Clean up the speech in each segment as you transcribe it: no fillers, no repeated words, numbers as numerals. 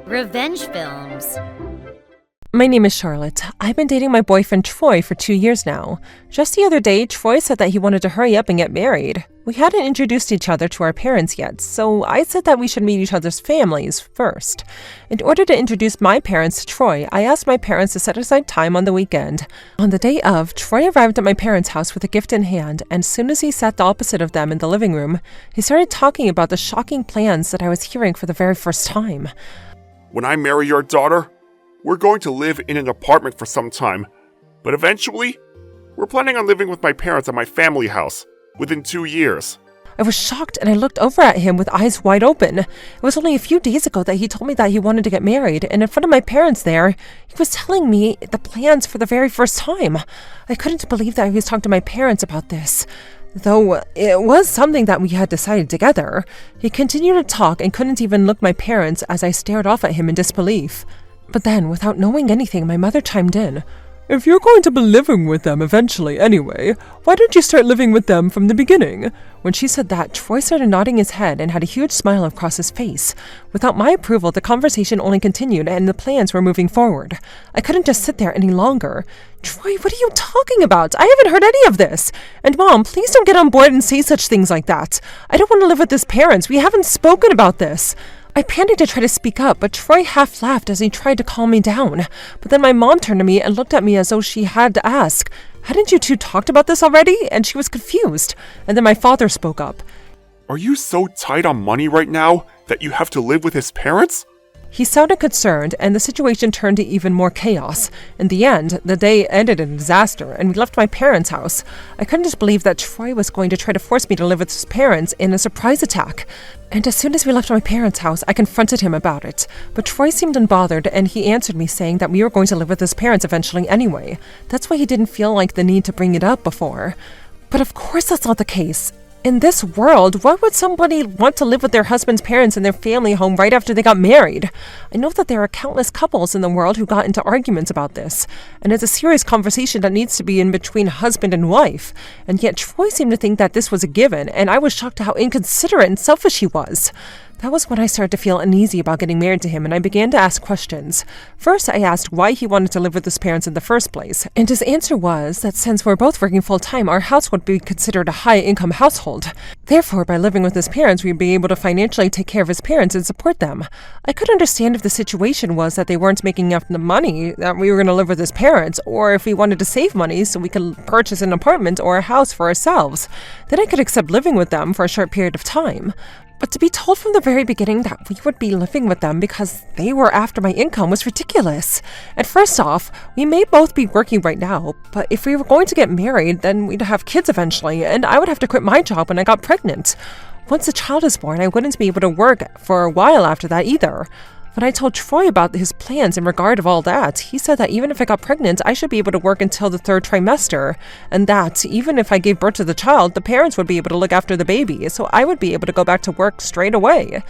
Revenge films. My name is Charlotte. I've been dating my boyfriend Troy for 2 years now. Just the other day, Troy said that he wanted to hurry up and get married. We hadn't introduced each other to our parents yet, so I said that we should meet each other's families first. In order to introduce my parents to Troy, I asked my parents to set aside time on the weekend. On the day of, Troy arrived at my parents' house with a gift in hand, and as soon as he sat opposite of them in the living room, he started talking about the shocking plans that I was hearing for the very first time. When I marry your daughter, we're going to live in an apartment for some time, but eventually, we're planning on living with my parents at my family house within 2 years. I was shocked and I looked over at him with eyes wide open. It was only a few days ago that he told me that he wanted to get married, and in front of my parents there, he was telling me the plans for the very first time. I couldn't believe that he was talking to my parents about this, though it was something that we had decided together. He continued to talk and couldn't even look my parents as I stared off at him in disbelief. But then, without knowing anything, my mother chimed in. "If you're going to be living with them eventually anyway, why don't you start living with them from the beginning?" When she said that, Troy started nodding his head and had a huge smile across his face. Without my approval, the conversation only continued and the plans were moving forward. I couldn't just sit there any longer. "Troy, what are you talking about? I haven't heard any of this. And Mom, please don't get on board and say such things like that. I don't want to live with his parents. We haven't spoken about this." I panicked to try to speak up, but Troy half laughed as he tried to calm me down. But then my mom turned to me and looked at me as though she had to ask, "Hadn't you two talked about this already?" And she was confused. And then my father spoke up. Are you so tight on money right now that you have to live with his parents? He sounded concerned, and the situation turned to even more chaos. In the end, the day ended in disaster, and we left my parents' house. I couldn't just believe that Troy was going to try to force me to live with his parents in a surprise attack. And as soon as we left my parents' house, I confronted him about it. But Troy seemed unbothered, and he answered me saying that we were going to live with his parents eventually anyway. That's why he didn't feel like the need to bring it up before. But of course that's not the case. In this world, why would somebody want to live with their husband's parents in their family home right after they got married? I know that there are countless couples in the world who got into arguments about this, and it's a serious conversation that needs to be in between husband and wife. And yet Troy seemed to think that this was a given, and I was shocked at how inconsiderate and selfish he was. That was when I started to feel uneasy about getting married to him, and I began to ask questions. First, I asked why he wanted to live with his parents in the first place, and his answer was that since we're both working full-time, our house would be considered a high-income household. Therefore, by living with his parents, we'd be able to financially take care of his parents and support them. I could understand if the situation was that they weren't making enough money, that we were going to live with his parents, or if we wanted to save money so we could purchase an apartment or a house for ourselves. Then I could accept living with them for a short period of time. But to be told from the very beginning that we would be living with them because they were after my income was ridiculous. And first off, we may both be working right now, but if we were going to get married, then we'd have kids eventually, and I would have to quit my job when I got pregnant. Once the child is born, I wouldn't be able to work for a while after that either. When I told Troy about his plans in regard of all that, he said that even if I got pregnant, I should be able to work until the 3rd trimester, and that even if I gave birth to the child, the parents would be able to look after the baby, so I would be able to go back to work straight away.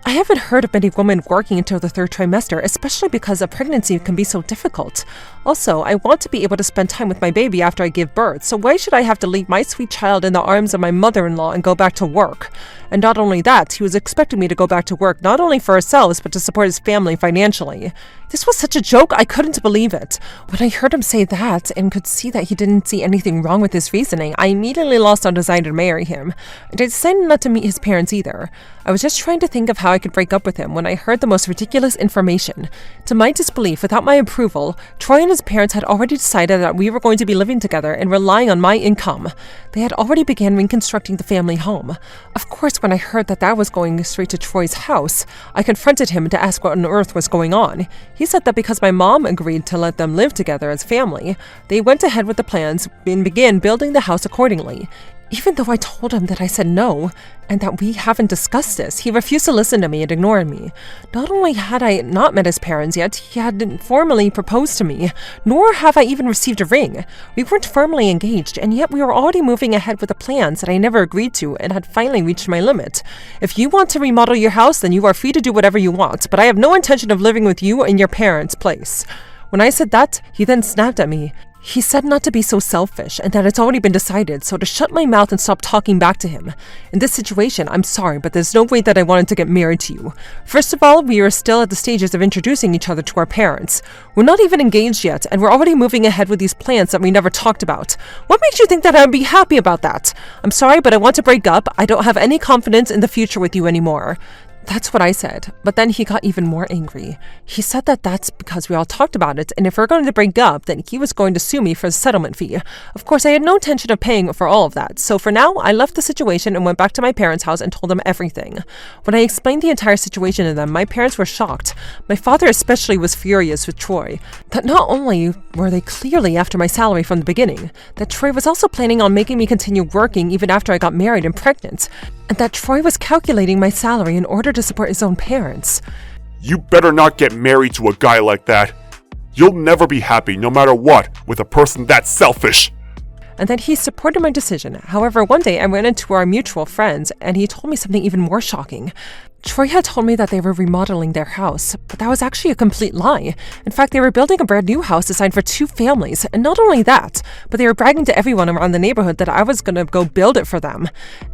I haven't heard of many women working until the 3rd trimester, especially because a pregnancy can be so difficult. Also, I want to be able to spend time with my baby after I give birth, so why should I have to leave my sweet child in the arms of my mother-in-law and go back to work? And not only that, he was expecting me to go back to work not only for ourselves, but to support his family financially. This was such a joke, I couldn't believe it. When I heard him say that, and could see that he didn't see anything wrong with his reasoning, I immediately lost all desire to marry him, and I decided not to meet his parents either. I was just trying to think of how I could break up with him when I heard the most ridiculous information. To my disbelief, without my approval, Troy and his parents had already decided that we were going to be living together and relying on my income. They had already begun reconstructing the family home. Of course, when I heard that that was going straight to Troy's house, I confronted him to ask what on earth was going on. He said that because my mom agreed to let them live together as family, they went ahead with the plans and began building the house accordingly. Even though I told him that I said no, and that we haven't discussed this, he refused to listen to me and ignored me. Not only had I not met his parents yet, he hadn't formally proposed to me, nor have I even received a ring. We weren't firmly engaged, and yet we were already moving ahead with the plans that I never agreed to and had finally reached my limit. If you want to remodel your house, then you are free to do whatever you want, but I have no intention of living with you in your parents' place. When I said that, he then snapped at me. He said not to be so selfish and that it's already been decided, so to shut my mouth and stop talking back to him. In this situation, I'm sorry, but there's no way that I wanted to get married to you. First of all, we are still at the stages of introducing each other to our parents. We're not even engaged yet, and we're already moving ahead with these plans that we never talked about. What makes you think that I'd be happy about that? I'm sorry, but I want to break up. I don't have any confidence in the future with you anymore. That's what I said, but then he got even more angry. He said that that's because we all talked about it, and if we're going to break up, then he was going to sue me for the settlement fee. Of course, I had no intention of paying for all of that, so for now, I left the situation and went back to my parents' house and told them everything. When I explained the entire situation to them, my parents were shocked. My father especially was furious with Troy, that not only were they clearly after my salary from the beginning, that Troy was also planning on making me continue working even after I got married and pregnant, and that Troy was calculating my salary in order to support his own parents. You better not get married to a guy like that. You'll never be happy, no matter what, with a person that selfish. And that he supported my decision. However, one day I ran into our mutual friends, and he told me something even more shocking. Troy had told me that they were remodeling their house, but that was actually a complete lie. In fact, they were building a brand new house designed for 2 families, and not only that, but they were bragging to everyone around the neighborhood that I was going to go build it for them,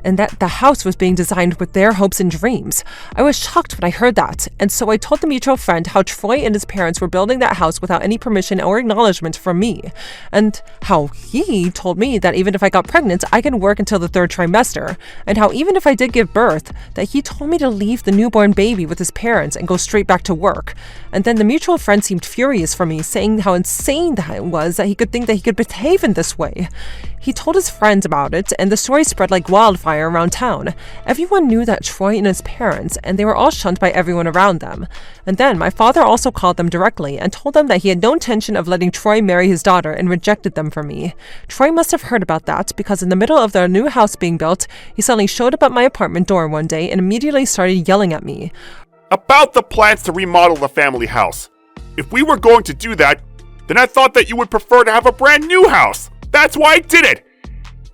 and that the house was being designed with their hopes and dreams. I was shocked when I heard that, and so I told the mutual friend how Troy and his parents were building that house without any permission or acknowledgement from me, and how he told me that even if I got pregnant, I could work until the 3rd trimester, and how even if I did give birth, that he told me to leave the newborn baby with his parents and go straight back to work. And then the mutual friend seemed furious for me, saying how insane that it was that he could think that he could behave in this way. He told his friends about it, and the story spread like wildfire around town. Everyone knew that Troy and his parents, and they were all shunned by everyone around them. And then my father also called them directly and told them that he had no intention of letting Troy marry his daughter and rejected them for me. Troy must have heard about that because in the middle of their new house being built, he suddenly showed up at my apartment door one day and immediately started yelling at me. About the plans to remodel the family house. If we were going to do that, then I thought that you would prefer to have a brand new house. That's why I did it.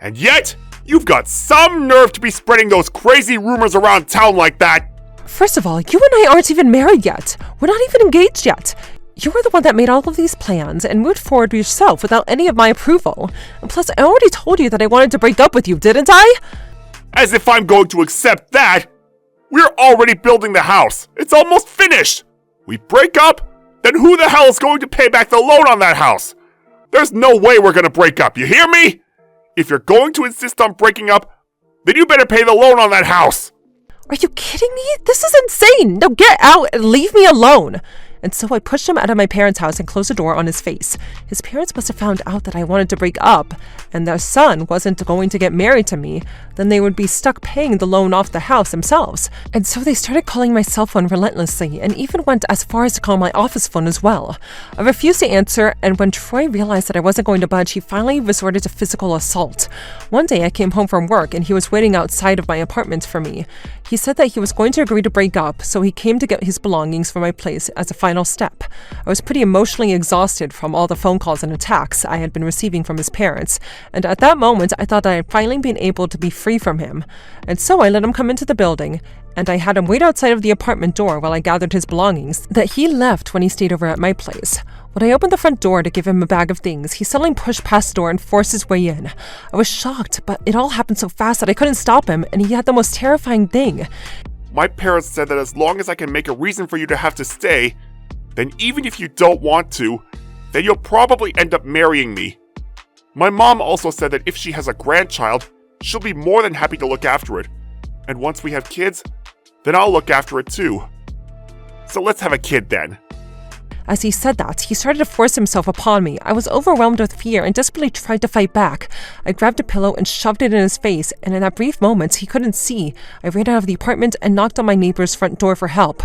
And yet, you've got some nerve to be spreading those crazy rumors around town like that. First of all, you and I aren't even married yet. We're not even engaged yet. You were the one that made all of these plans and moved forward yourself without any of my approval. And plus, I already told you that I wanted to break up with you, didn't I? As if I'm going to accept that. We're already building the house. It's almost finished. We break up, then who the hell is going to pay back the loan on that house? There's no way we're going to break up, you hear me? If you're going to insist on breaking up, then you better pay the loan on that house. Are you kidding me? This is insane! Now get out and leave me alone! And so I pushed him out of my parents' house and closed the door on his face. His parents must have found out that I wanted to break up, and their son wasn't going to get married to me. Then they would be stuck paying the loan off the house themselves. And so they started calling my cell phone relentlessly, and even went as far as to call my office phone as well. I refused to answer, and when Troy realized that I wasn't going to budge, he finally resorted to physical assault. One day I came home from work, and he was waiting outside of my apartment for me. He said that he was going to agree to break up, so he came to get his belongings from my place as a final step. I was pretty emotionally exhausted from all the phone calls and attacks I had been receiving from his parents, and at that moment I thought that I had finally been able to be free from him. And so I let him come into the building, and I had him wait outside of the apartment door while I gathered his belongings that he left when he stayed over at my place. When I opened the front door to give him a bag of things, he suddenly pushed past the door and forced his way in. I was shocked, but it all happened so fast that I couldn't stop him, and he had the most terrifying thing. My parents said that as long as I can make a reason for you to have to stay, then even if you don't want to, then you'll probably end up marrying me. My mom also said that if she has a grandchild, she'll be more than happy to look after it. And once we have kids, then I'll look after it too. So let's have a kid then. As he said that, he started to force himself upon me. I was overwhelmed with fear and desperately tried to fight back. I grabbed a pillow and shoved it in his face, and in that brief moment he couldn't see. I ran out of the apartment and knocked on my neighbor's front door for help.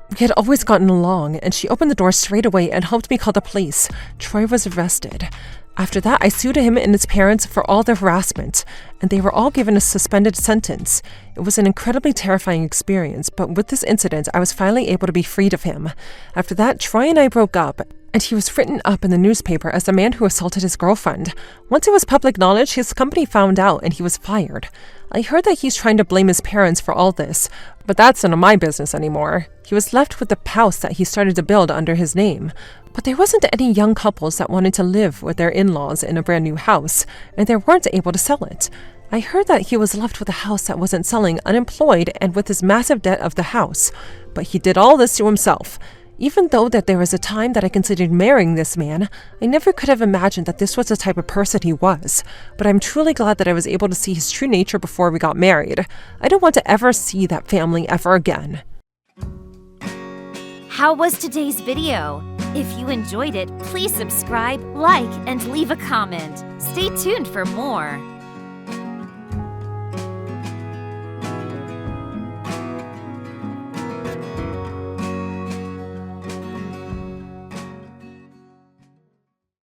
We had always gotten along, and she opened the door straight away and helped me call the police. Troy was arrested. After that, I sued him and his parents for all their harassment, and they were all given a suspended sentence. It was an incredibly terrifying experience, but with this incident, I was finally able to be freed of him. After that, Troy and I broke up, and he was written up in the newspaper as the man who assaulted his girlfriend. Once it was public knowledge, his company found out and he was fired. I heard that he's trying to blame his parents for all this, but that's none of my business anymore. He was left with the house that he started to build under his name. But there wasn't any young couples that wanted to live with their in-laws in a brand new house, and they weren't able to sell it. I heard that he was left with a house that wasn't selling, unemployed, and with his massive debt of the house. But he did all this to himself. Even though that there was a time that I considered marrying this man, I never could have imagined that this was the type of person he was. But I'm truly glad that I was able to see his true nature before we got married. I don't want to ever see that family ever again. How was today's video? If you enjoyed it, please subscribe, like, and leave a comment. Stay tuned for more.